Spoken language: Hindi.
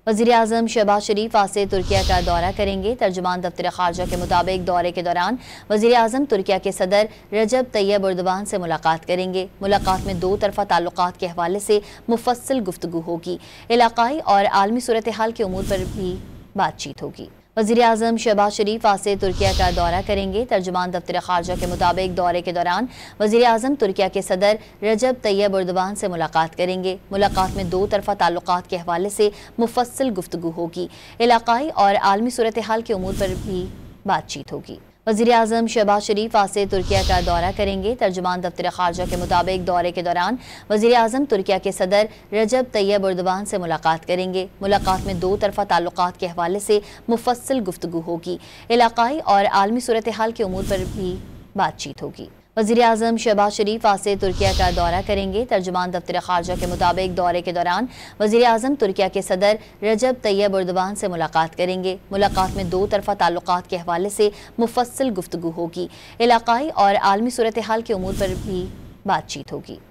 वज़ीर-ए-आज़म शहबाज शरीफ आज से तुर्किया का दौरा करेंगे। तर्जुमान दफ्तर खारजा के मुताबिक दौरे के दौरान वज़ीर-ए-आज़म तुर्किया के सदर रजब तैयब एर्दोगान से मुलाकात करेंगे। मुलाकात में दो तरफ़ा ताल्लुकात के हवाले से मुफस्सिल गुफ्तगू होगी। इलाकाई और आलमी सूरत हाल के उमूर पर भी बातचीत होगी। वज़ीर-ए-आज़म शहबाज शरीफ आज से तुर्किया का दौरा करेंगे। तर्जुमान दफ्तर खारजा के मुताबिक दौरे के दौरान वज़ीर-ए-आज़म तुर्किया के सदर रजब तैयब एर्दोगान से मुलाकात करेंगे। मुलाकात में दो तरफ़ा ताल्लुकात के हवाले से मुफस्सिल गुफ्तगू होगी। इलाकाई और आलमी सूरत हाल के उमूर पर भी बातचीत होगी। वज़ीर-ए-आज़म शहबाज शरीफ आज से तुर्किया का दौरा करेंगे। तर्जुमान दफ्तर खारजा के मुताबिक दौरे के दौरान वज़ीर-ए-आज़म तुर्किया के सदर रजब तैयब एर्दोगान से मुलाकात करेंगे। मुलाकात में दो तरफ़ा ताल्लुकात के हवाले से मुफस्सिल गुफ्तगू होगी। इलाकाई और आलमी सूरत हाल के उमूर पर भी बातचीत होगी। वज़ीर-ए-आज़म शहबाज शरीफ आज से तुर्किया का दौरा करेंगे। तर्जुमान दफ्तर खारजा के मुताबिक दौरे के दौरान वज़ीर-ए-आज़म तुर्किया के सदर रजब तैयब एर्दोगान से मुलाकात करेंगे। मुलाकात में दो तरफ़ा ताल्लुकात के हवाले से मुफस्सिल गुफ्तगू होगी। इलाकाई और आलमी सूरत हाल के उमूर पर भी बातचीत होगी।